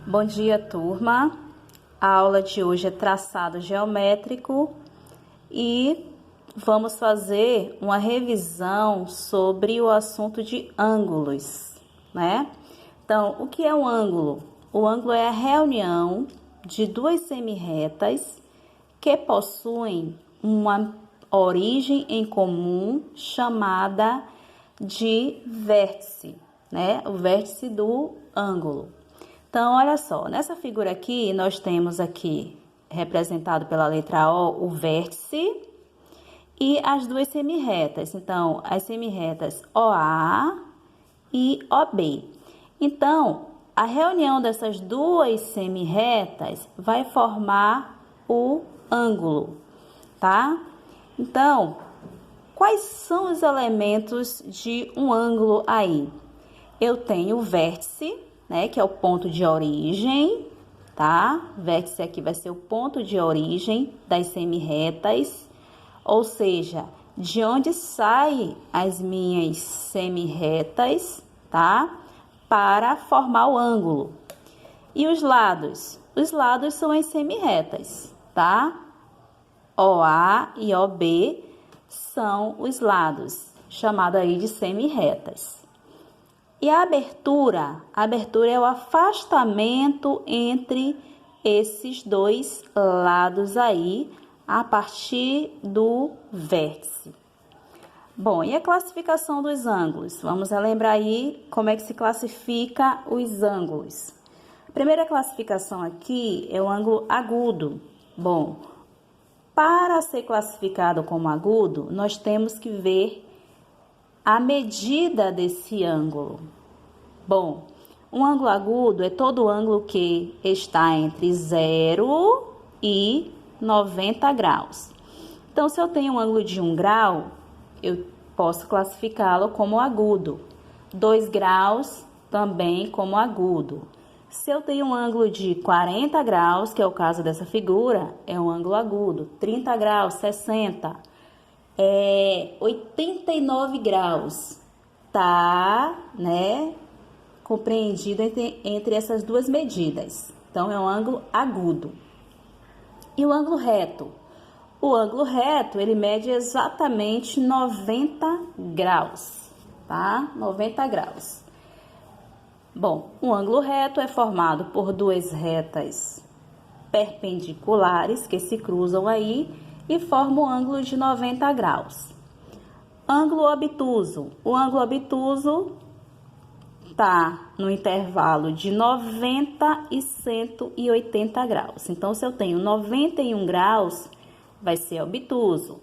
Bom dia, turma. A aula de hoje é traçado geométrico e vamos fazer uma revisão sobre o assunto de ângulos, né? Então, o que é um ângulo? O ângulo é a reunião de duas semirretas que possuem uma origem em comum chamada de vértice, né? O vértice do ângulo. Então, olha só, nessa figura aqui, nós temos aqui, representado pela letra O, o vértice e as duas semirretas. Então, as semirretas OA e OB. Então, a reunião dessas duas semirretas vai formar o ângulo, tá? Então, quais são os elementos de um ângulo aí? Eu tenho o vértice, né, que é o ponto de origem, tá? Vértice aqui vai ser o ponto de origem das semirretas, ou seja, de onde saem as minhas semirretas, tá? Para formar o ângulo. E os lados? Os lados são as semirretas, tá? OA e OB são os lados, chamado aí de semirretas. E a abertura é o afastamento entre esses dois lados aí, a partir do vértice. Bom, e a classificação dos ângulos? Vamos relembrar aí como é que se classifica os ângulos. A primeira classificação aqui é o ângulo agudo. Bom, para ser classificado como agudo, nós temos que ver a medida desse ângulo. Bom, um ângulo agudo é todo ângulo que está entre 0 e 90 graus. Então, se eu tenho um ângulo de 1 grau, eu posso classificá-lo como agudo. 2 graus também como agudo. Se eu tenho um ângulo de 40 graus, que é o caso dessa figura, é um ângulo agudo. 30 graus, 60 89 graus, tá, né, compreendido entre essas duas medidas. Então, é um ângulo agudo. E o ângulo reto? O ângulo reto, ele mede exatamente 90 graus, tá? 90 graus. Bom, um ângulo reto é formado por duas retas perpendiculares que se cruzam aí e forma um ângulo de 90 graus. Ângulo obtuso. O ângulo obtuso está no intervalo de 90 e 180 graus. Então, se eu tenho 91 graus, vai ser obtuso,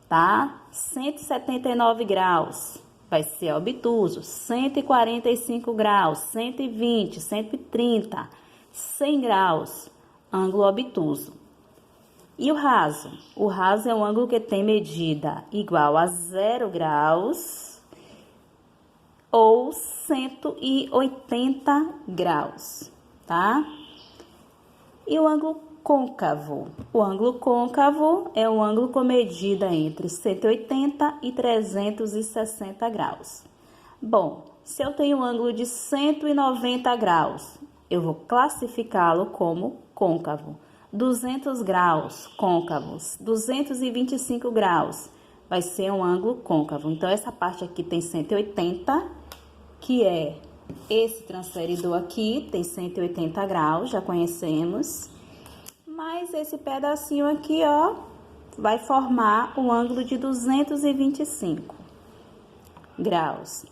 tá? 179 graus vai ser obtuso. 145 graus, 120, 130, 100 graus, ângulo obtuso. E o raso? O raso é um ângulo que tem medida igual a 0 graus ou 180 graus, tá? E o ângulo côncavo? O ângulo côncavo é um ângulo com medida entre 180 e 360 graus. Bom, se eu tenho um ângulo de 190 graus, eu vou classificá-lo como côncavo. 200 graus, côncavos. 225 graus, vai ser um ângulo côncavo. Então, essa parte aqui tem 180, que é esse transferidor aqui, tem 180 graus, já conhecemos. Mas esse pedacinho aqui, ó, vai formar um ângulo de 225 graus.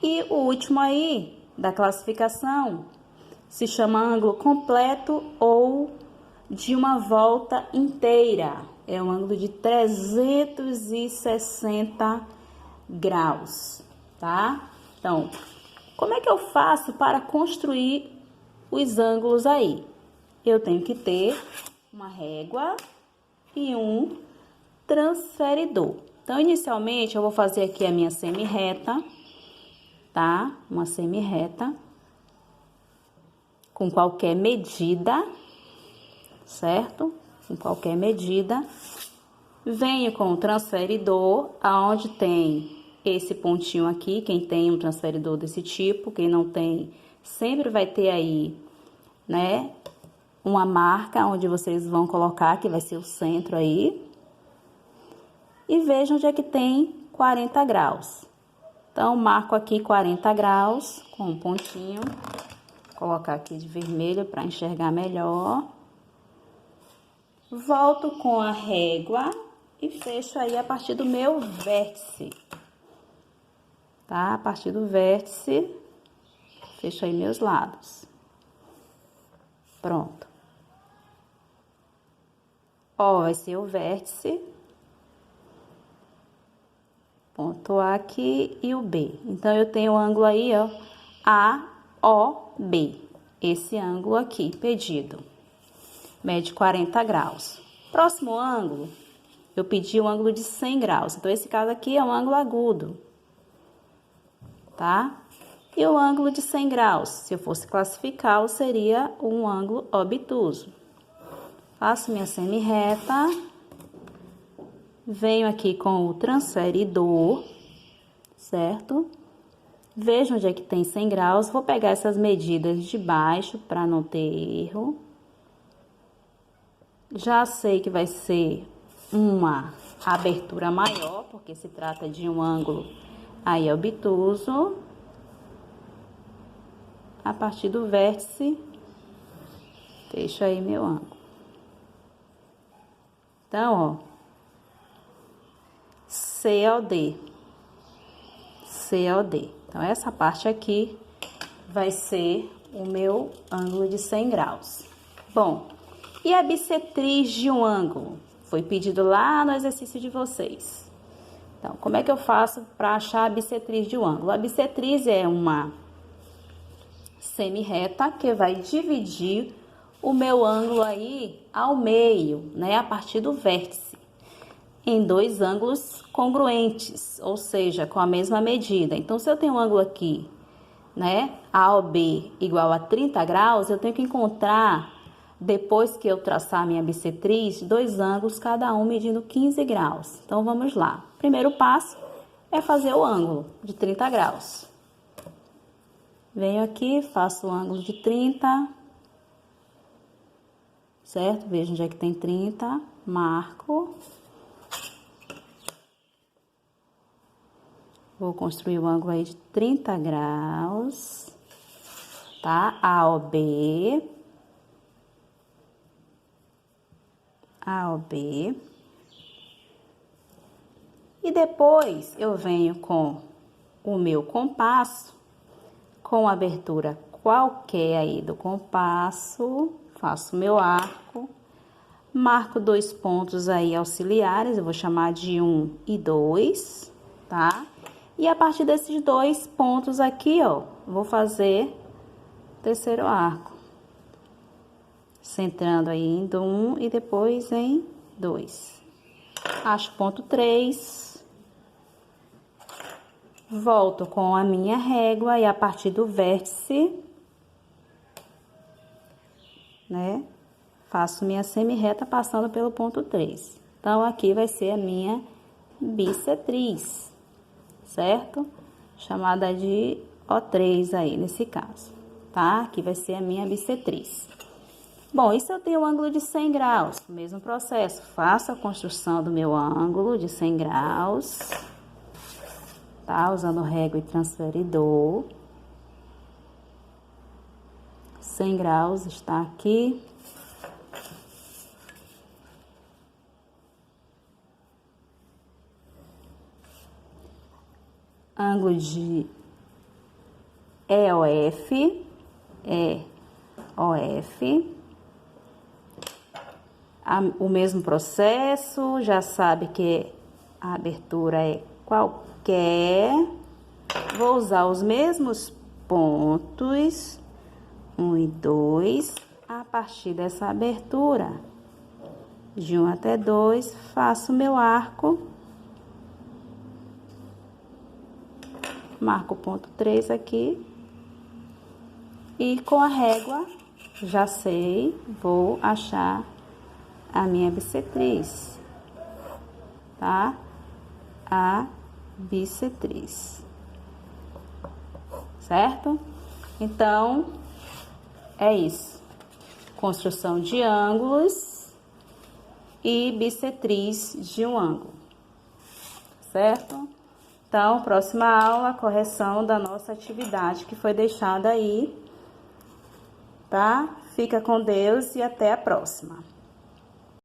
E o último aí, da classificação, se chama ângulo completo ou de uma volta inteira. É um ângulo de 360 graus, tá? Então, como é que eu faço para construir os ângulos aí? Eu tenho que ter uma régua e um transferidor. Então, inicialmente, eu vou fazer aqui a minha semirreta, tá? Uma semirreta com qualquer medida, certo? Com qualquer medida. Venho com o transferidor, aonde tem esse pontinho aqui, quem tem um transferidor desse tipo, quem não tem, sempre vai ter aí né, uma marca onde vocês vão colocar, que vai ser o centro aí. E vejam onde é que tem 40 graus. Então, marco aqui 40 graus com um pontinho. Vou colocar aqui de vermelho para enxergar melhor. Volto com a régua e fecho aí a partir do meu vértice. Tá? A partir do vértice, fecho aí meus lados. Pronto. Ó, vai ser o vértice. Ponto A aqui e o B. Então, eu tenho o ângulo aí, ó, AOB. Esse ângulo aqui, pedido. Mede 40 graus. Próximo ângulo, eu pedi um ângulo de 100 graus. Então, esse caso aqui é um ângulo agudo. Tá? E o ângulo de 100 graus, se eu fosse classificá-lo, seria um ângulo obtuso. Faço minha semi-reta. Venho aqui com o transferidor, certo? Vejo onde é que tem 100 graus. Vou pegar essas medidas de baixo para não ter erro. Já sei que vai ser uma abertura maior, porque se trata de um ângulo aí obtuso. A partir do vértice, fecho aí meu ângulo. Então, ó. COD. COD. Então, essa parte aqui vai ser o meu ângulo de 100 graus. Bom, e a bissetriz de um ângulo? Foi pedido lá no exercício de vocês. Então, como é que eu faço para achar a bissetriz de um ângulo? A bissetriz é uma semi-reta que vai dividir o meu ângulo aí ao meio, né? A partir do vértice, em dois ângulos congruentes, ou seja, com a mesma medida. Então, se eu tenho um ângulo aqui, né, AOB igual a 30 graus, eu tenho que encontrar, depois que eu traçar a minha bissetriz, dois ângulos, cada um medindo 15 graus. Então, vamos lá. Primeiro passo é fazer o ângulo de 30 graus. Venho aqui, faço o ângulo de 30, certo? Vejo onde é que tem 30, marco. Vou construir o ângulo aí de 30 graus, tá? AOB. AOB. E depois eu venho com o meu compasso, com abertura qualquer aí do compasso, faço meu arco, marco dois pontos aí auxiliares, eu vou chamar de 1 e 2, tá? E a partir desses dois pontos aqui, ó, vou fazer o terceiro arco. Centrando aí em 1 e depois em 2. Acho ponto 3. Volto com a minha régua e a partir do vértice, né, faço minha semi-reta passando pelo ponto 3. Então, aqui vai ser a minha bissetriz. Certo? Chamada de O3 aí, nesse caso, tá? Aqui vai ser a minha bissetriz. Bom, e se eu tenho um ângulo de 100 graus? Mesmo processo, faço a construção do meu ângulo de 100 graus, tá? Usando régua e transferidor. 100 graus está aqui. Ângulo de EOF, o mesmo processo, já sabe que a abertura é qualquer. Vou usar os mesmos pontos, 1 e 2, a partir dessa abertura. De 1 até 2, faço meu arco. Marco o ponto 3 aqui. E com a régua, já sei, vou achar a minha bissetriz, tá? A bissetriz. Certo? Então, é isso. construção de ângulos e bissetriz de um ângulo, certo? Então, próxima aula, correção da nossa atividade que foi deixada aí, tá? Fica com Deus e até a próxima.